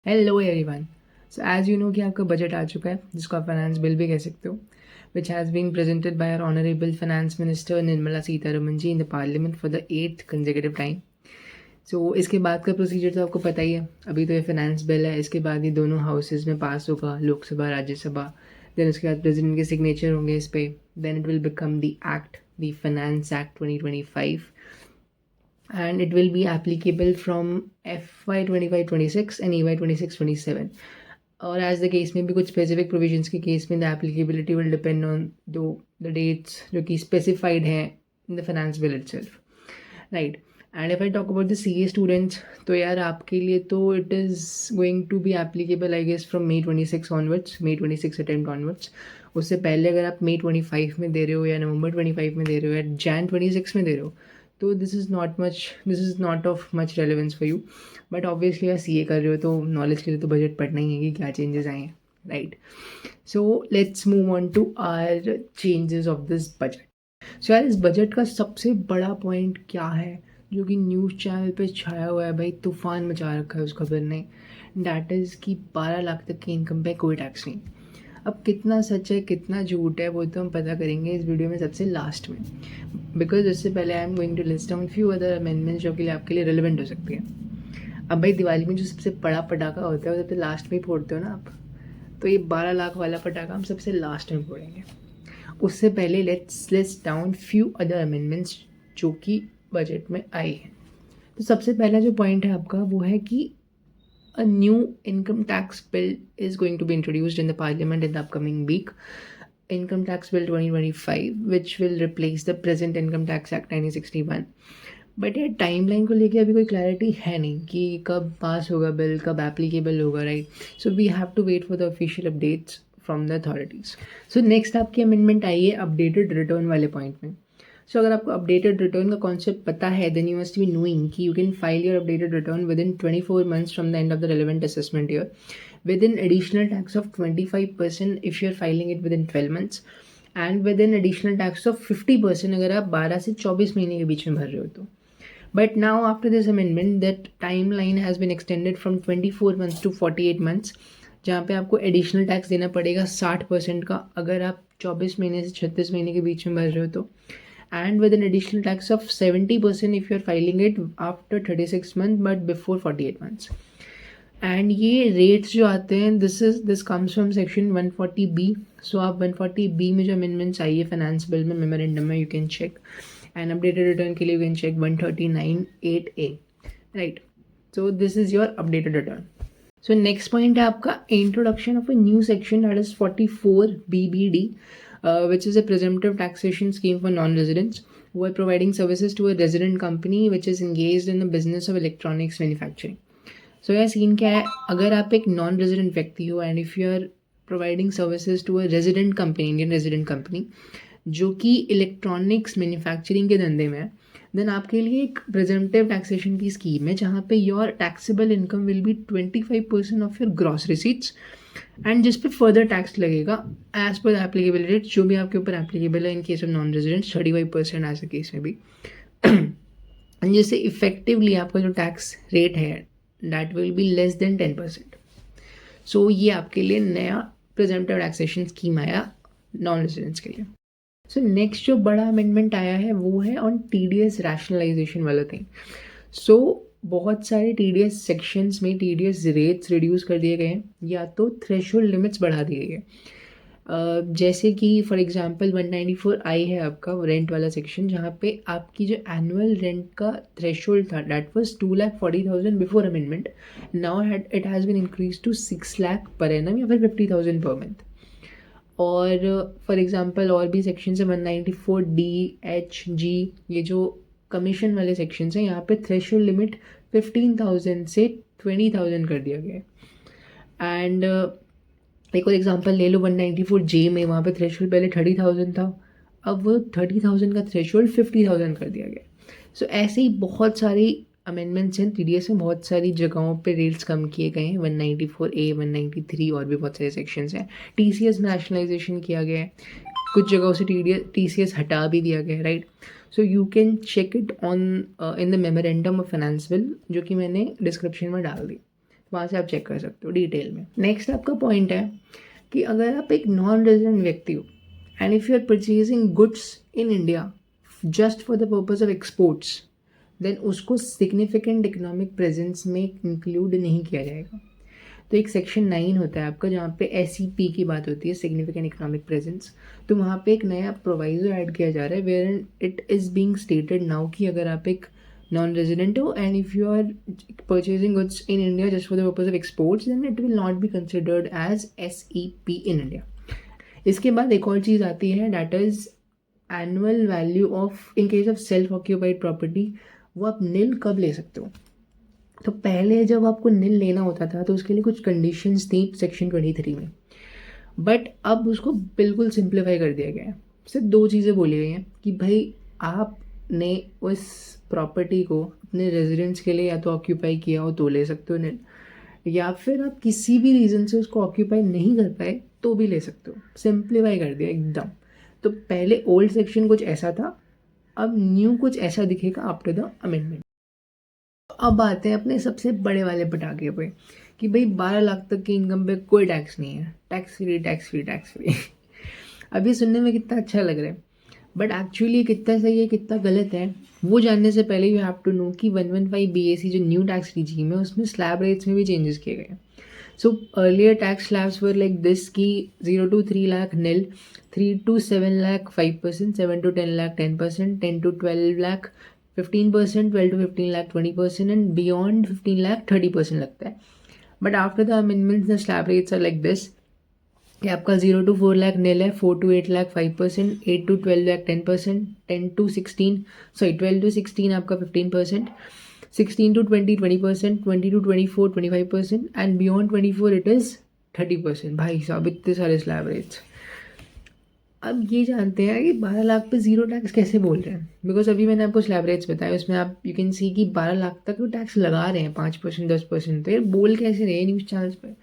Hello everyone. So as you know कि आपका budget आ चुका है, जिसको आप फाइनेंस बिल भी कह सकते हो, which has been presented by our honourable finance minister Nirmala Sitharaman ji in the parliament for the 8th consecutive time. So इसके बाद का प्रोसीजर तो आपको पता ही है। अभी तो ये फाइनेंस बिल है, इसके बाद ये दोनों हाउसेज में पास होगा, लोकसभा राज्यसभा। देन उसके बाद प्रेसिडेंट के सिग्नेचर होंगे इस पर। Then it will become the act, the finance act 2025, and it will be applicable from FY 25-26 and EY 26-27. Or as the case may be, कुछ specific provisions के case में the applicability will depend on the dates जो कि specified हैं in the finance bill itself, right? And if I talk about the CA students, तो यार आपके लिए तो it is going to be applicable I guess from May 26 onwards, May 26 attempt onwards. उससे पहले अगर आप May 25 में दे रहे हो या November 25 में दे रहे हो या Jan 26 में दे रहे हो, तो this is not of much relevance for you. But obviously आप CA कर रहे हो तो नॉलेज के लिए तो बजट पढ़ना ही है कि क्या चेंजेस आए हैं, right? So let's move on to our changes of this budget. So यार, इस बजट का सबसे बड़ा पॉइंट क्या है जो कि न्यूज़ चैनल पे छाया हुआ है, भाई तूफान मचा रखा है उस खबर ने, डैट इज़ कि 12 लाख तक की इनकम पे कोई टैक्स नहीं। अब कितना सच है कितना झूठ है वो तो हम पता करेंगे इस वीडियो में सबसे लास्ट में, बिकॉज उससे पहले I am going to list down few other amendments जो कि आपके लिए रिलेवेंट हो सकती है। अब भाई दिवाली में जो सबसे बड़ा पटाखा होता है वो सबसे लास्ट में ही फोड़ते हो ना आप, तो ये 12 लाख वाला पटाखा हम सबसे लास्ट में फोड़ेंगे। उससे पहले let's list down few other amendments जो कि बजट में आई हैं। तो सबसे पहला जो पॉइंट है आपका वो है कि a new income tax bill is going to be introduced in the parliament in the upcoming week, income tax bill 2025, which will replace the present income tax act 1961. But ये टाइमलाइन को लेके अभी कोई क्लैरिटी है नहीं कि कब पास होगा बिल, कब एप्लीकेबल होगा, right? So we have to wait for the official updates from the authorities. So next आपकी अमेंडमेंट आई है अपडेटेड रिटर्न वाले पॉइंट में। सो अगर आपको अपडेटेड रिटर्न का कॉन्सेप्ट पता है, then you must be knowing कि you can file your updated return within 24 months from the end of the relevant assessment year with an additional tax of 25% if you are filing it within 12 months and with an additional tax of 50% अगर आप 12 से 24 महीने के बीच में भर रहे हो तो। But now after this amendment, that timeline has been extended from 24 months to 48 months, जहाँ पे आपको एडिशनल टैक्स देना पड़ेगा 60% का अगर आप 24 महीने से 36 महीने के बीच में भर रहे हो तो, and with an additional tax of 70% if you are filing it after 36 months but before 48 months. And ये रेट्स जो आते हैं this comes from section 140B। सो आप 140B में जो अमेंडमेंट्स आई है फाइनेंस बिल में मेमोरेंडम में, you can check, and updated return के लिए you can check 139(8)(a, right? So this is your updated return. So next point है आपका introduction of a new section that is 44BBD, which is a presumptive taxation scheme for non-residents who are providing services to a resident company which is engaged in the business of electronics manufacturing. सो यह scene क्या है, अगर आप एक non resident व्यक्ति हो and if you are providing services to a resident company, Indian resident company जो कि इलेक्ट्रॉनिक्स मैन्युफैक्चरिंग के धंधे में है, देन आपके लिए एक प्रेजेंटिव टैक्सेशन की स्कीम है जहाँ पे your taxable income will be 25% of your gross receipts and जिस पे फर्दर टैक्स लगेगा एज पर एप्लीकेबल रेट जो भी आपके ऊपर एप्लीकेबल है। In case of non residents 35% as a case में भी जिससे इफेक्टिवली आपका जो टैक्स रेट है that will be less than 10%. So ये आपके लिए नया प्रेजेंटिव टैक्सेशन स्कीम आया नॉन रेजिडेंट्स के लिए। सो नेक्स्ट जो बड़ा अमेंडमेंट आया है वो है ऑन TDS रैशनलाइजेशन वाला थिंग। सो बहुत सारे TDS सेक्शंस में TDS रेट्स रिड्यूस कर दिए गए हैं या तो थ्रेशोल्ड लिमिट्स बढ़ा दी गई है। जैसे कि फॉर एग्जांपल 194I है आपका रेंट वाला सेक्शन, जहाँ पे आपकी जो एनुअल रेंट का थ्रेशोल्ड था that was 2,40,000 before amendment, now it has been increase to 6 lakh per annum या फिर 50,000 पर मंथ। और फॉर एग्जांपल और भी सेक्शन है 194D, H, G, ये जो कमीशन वाले सेक्शंस हैं, यहाँ पे थ्रेशोल्ड लिमिट 15,000 से 20,000 कर दिया गया है। एंड एक और एग्जांपल ले लो 194J में, वहाँ पे थ्रेशोल्ड पहले 30,000 था, अब वो 30,000 का थ्रेशोल्ड 50,000 कर दिया गया। सो ऐसे ही बहुत सारी अमेंडमेंट्स हैं TDS में, बहुत सारी जगहों पे रेट्स कम किए गए हैं। 194A, 193 और भी बहुत सारे सेक्शंस हैं। TCS में रैशनलाइजेशन किया गया है, कुछ जगहों से TCS हटा भी दिया गया है, right? So you can check it on in the memorandum of finance bill जो कि मैंने डिस्क्रिप्शन में डाल दी। वहाँ से आप चेक कर सकते हो डिटेल में। नेक्स्ट आपका पॉइंट है कि अगर आप एक नॉन रेजिडेंट व्यक्ति हो and if you are purchasing goods in India just for the purpose of exports, then उसको सिग्निफिकेंट इकोनॉमिक प्रेजेंस में इंक्लूड नहीं किया जाएगा। तो एक सेक्शन 9 होता है आपका जहाँ पे SEP की बात होती है, सिग्निफिकेंट इकोनॉमिक प्रेजेंस। तो वहाँ पे एक नया प्रोवाइजो ऐड किया जा रहा है where it is being stated now कि अगर आप एक नॉन रेजिडेंट हो and if you are purchasing goods in India just for the purpose of exports, then it will not be considered as SEP in India. इसके बाद एक और चीज़ आती है, that is annual value of in case of self occupied property. वो आप नील कब ले सकते हो? तो पहले जब आपको नील लेना होता था तो उसके लिए कुछ कंडीशंस थी सेक्शन 23 में, बट अब उसको बिल्कुल सिंप्लीफाई कर दिया गया है। सिर्फ 2 चीज़ें बोली गई हैं कि भाई आपने उस प्रॉपर्टी को अपने रेजिडेंट्स के लिए या तो ऑक्यूपाई किया हो तो ले सकते हो नील, या फिर आप किसी भी रीज़न से उसको ऑक्यूपाई नहीं कर पाए तो भी ले सकते हो। सिंप्लीफाई कर दिया एकदम। तो पहले ओल्ड सेक्शन कुछ ऐसा था, अब न्यू कुछ ऐसा दिखेगा आफ्टर द अमेंडमेंट। अब आते हैं अपने सबसे बड़े वाले पटाखे पे कि भाई 12 लाख तक की इनकम पे कोई टैक्स नहीं है, tax free tax free tax free. अब ये सुनने में कितना अच्छा लग रहा है, बट एक्चुअली कितना सही है कितना गलत है वो जानने से पहले यू हैव टू नो कि 115 BAC जो न्यू टैक्स रिजीम है उसमें स्लैब रेट्स में भी चेंजेस किए गए। So earlier tax slabs were like this की 0 to 3 lakh nil, 3 to 7 lakh 5%, 7 to 10 lakh 10%, 10 to 12 lakh 15%, 12 to 15 lakh 20% and beyond 15 lakh 30% लगता है। But after the amendments the slab rates are like this कि आपका 0 to 4 लाख नील है, 4 to 8 lakh 5%, 8 to 12 lakh 10%, 10 to 16 12 to 16 आपका 15%, 16 to 20 20%, 20 to 24 25% and beyond 24 it is 30%। भाई साहब इतने सारे स्लैब रेट्स। अब ये जानते हैं कि 12 लाख पे ज़ीरो टैक्स कैसे बोल रहे हैं, बिकॉज अभी मैंने आपको स्लैब रेट्स बताया उसमें आप यू कैन सी कि 12 लाख तक वो टैक्स लगा रहे हैं 5% 10%। तो यार बोल कैसे रहे हैं न्यूज़ चैनल्स पर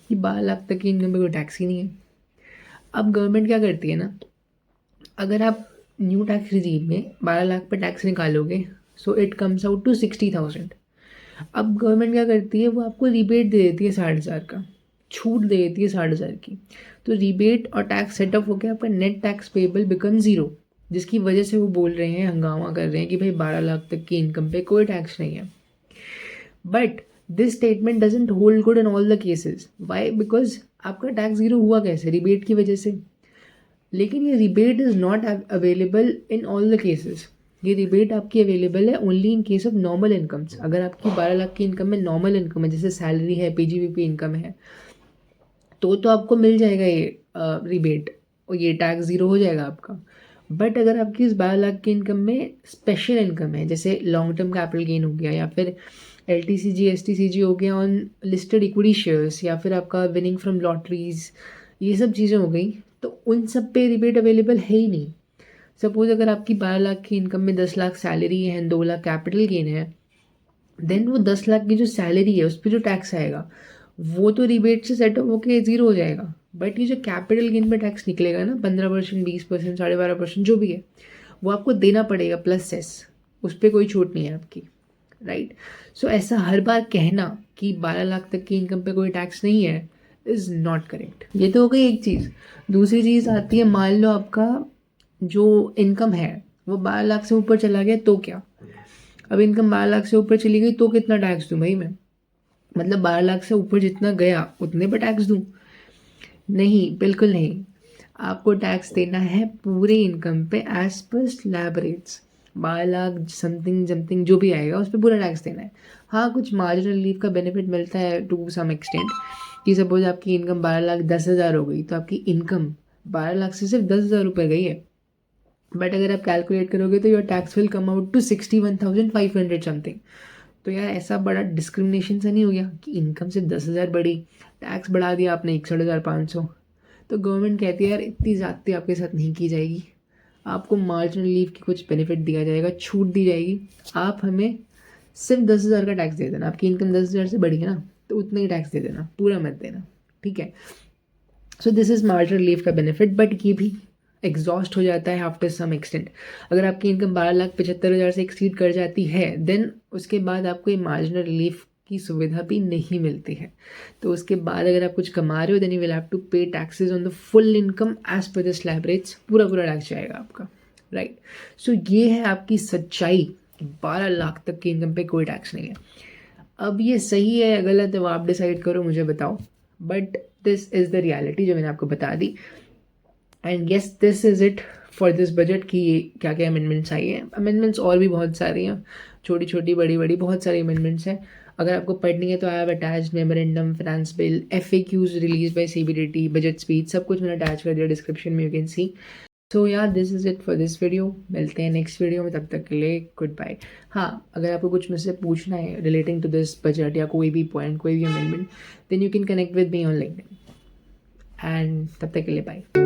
कि 12 लाख तक की इनकम पे कोई टैक्स ही नहीं है। अब गवर्नमेंट क्या करती है ना, अगर आप न्यू टैक्स रिजीम में 12 लाख पे टैक्स निकालोगे so it comes out to 60,000। अब गवर्नमेंट क्या करती है, वो आपको रिबेट दे देती है 60,000 का, छूट दे देती है 60,000 की। तो रिबेट और टैक्स सेटअप हो गया, आपका net tax payable become zero, जिसकी वजह से वो बोल रहे हैं, हंगामा कर रहे हैं कि भाई 12 लाख तक की इनकम पे कोई टैक्स नहीं है। But this statement doesn't hold good in all the cases. Why? Because आपका टैक्स ज़ीरो हुआ कैसे? रिबेट की वजह से। लेकिन ये rebate is not available in all the cases. ये रिबेट आपकी अवेलेबल है only in case of normal incomes. अगर आपकी 12 लाख की इनकम में नॉर्मल इनकम है, जैसे सैलरी है, PGBP इनकम है, तो आपको मिल जाएगा ये रिबेट और ये टैक्स ज़ीरो हो जाएगा आपका। बट अगर आपकी इस 12 लाख की इनकम में स्पेशल इनकम है, जैसे लॉन्ग टर्म कैपिटल गेन हो गया, या फिर LTCG STCG हो गया ऑन लिस्टेड इक्विटी शेयर्स, या फिर आपका विनिंग फ्रॉम लॉटरीज, ये सब चीज़ें हो गई, तो उन सब पे रिबेट अवेलेबल है ही नहीं। सपोज अगर आपकी 12 लाख की इनकम में 10 लाख सैलरी है, 2 लाख कैपिटल गेन है, देन वो 10 लाख की जो सैलरी है उस पर जो टैक्स आएगा वो तो रिबेट से सेट होकर ज़ीरो हो जाएगा। बट ये जो कैपिटल गेन पे टैक्स निकलेगा ना, 15%, 20%, 12.5% जो भी है, वो आपको देना पड़ेगा प्लस सेस, उस पर कोई छूट नहीं है आपकी, राइट। सो ऐसा हर बार कहना कि 12 लाख तक की इनकम पे कोई टैक्स नहीं है इज़ नॉट करेक्ट। ये तो हो गई एक चीज़। दूसरी चीज़ आती है, मान लो आपका जो इनकम है वो 12 लाख से ऊपर चला गया तो क्या? अब इनकम 12 लाख से ऊपर चली गई तो कितना टैक्स दूँ भाई मैं? मतलब 12 लाख से ऊपर जितना गया उतने पर टैक्स दूँ? नहीं, बिल्कुल नहीं। आपको टैक्स देना है पूरे इनकम पे एज पर स्लैब रेट्स। 12 लाख समथिंग समथिंग जो भी आएगा उस पर पूरा टैक्स देना है। हाँ, कुछ मार्जिनल रिलीफ का बेनिफिट मिलता है टू सम एक्सटेंट, कि सपोज आपकी इनकम 12 लाख 10,000 हो गई तो आपकी इनकम 12 लाख से सिर्फ 10,000 रुपये गई है। बट अगर आप कैलकुलेट करोगे तो your tax will come out to 61,500 something. तो यार ऐसा बड़ा डिस्क्रिमिनेशन सा नहीं हो गया कि इनकम से 10,000 बढ़ी, टैक्स बढ़ा दिया आपने 61,500। तो गवर्नमेंट कहती है यार इतनी ज़्यादती आपके साथ नहीं की जाएगी, आपको मार्जिनल रिलीफ की कुछ बेनिफिट दिया जाएगा, छूट दी जाएगी, आप हमें सिर्फ 10,000 का टैक्स दे देना। आपकी इनकम 10,000 से बढ़ी है ना, तो उतना ही टैक्स दे देना, पूरा मत देना, ठीक है। सो दिस इज़ मार्जिनल रिलीफ का बेनिफिट, बट ये भी एग्जॉस्ट हो जाता है आफ्टर सम एक्सटेंट। अगर आपकी इनकम 12,75,000 से एक्सीड कर जाती है, देन उसके बाद आपको ये मार्जिनल रिलीफ की सुविधा भी नहीं मिलती है। तो उसके बाद अगर आप कुछ कमा रहे हो then you will have to pay taxes on the full income as per the slab rates, पूरा टैक्स जाएगा आपका, राइट। सो ये है आपकी सच्चाई, 12 लाख तक की इनकम पे कोई टैक्स नहीं है। अब ये सही है गलत है वो आप डिसाइड करो, मुझे बताओ, but this is the reality जो मैंने आपको बता दी। And yes, this is it for this budget की क्या क्या अमेंडमेंट्स आई हैं। अमेंडमेंट्स और भी बहुत सारी हैं, छोटी छोटी बड़ी बड़ी बहुत सारी अमेंडमेंट्स हैं। अगर आपको पढ़नी है तो I have attached memorandum, finance bill, FAQs release by CBDT, budget speech, सब कुछ मैंने अटैच कर दिया डिस्क्रिप्शन में, यू कैन सी। सो यार this is it for this video. मिलते हैं नेक्स्ट वीडियो में, तब तक के लिए गुड बाय। हाँ, अगर आपको कुछ मुझसे पूछना है रिलेटिंग टू दिस बजट या कोई भी पॉइंट, कोई भी amendment, then you can connect with me on LinkedIn. And तब तक के लिए बाय।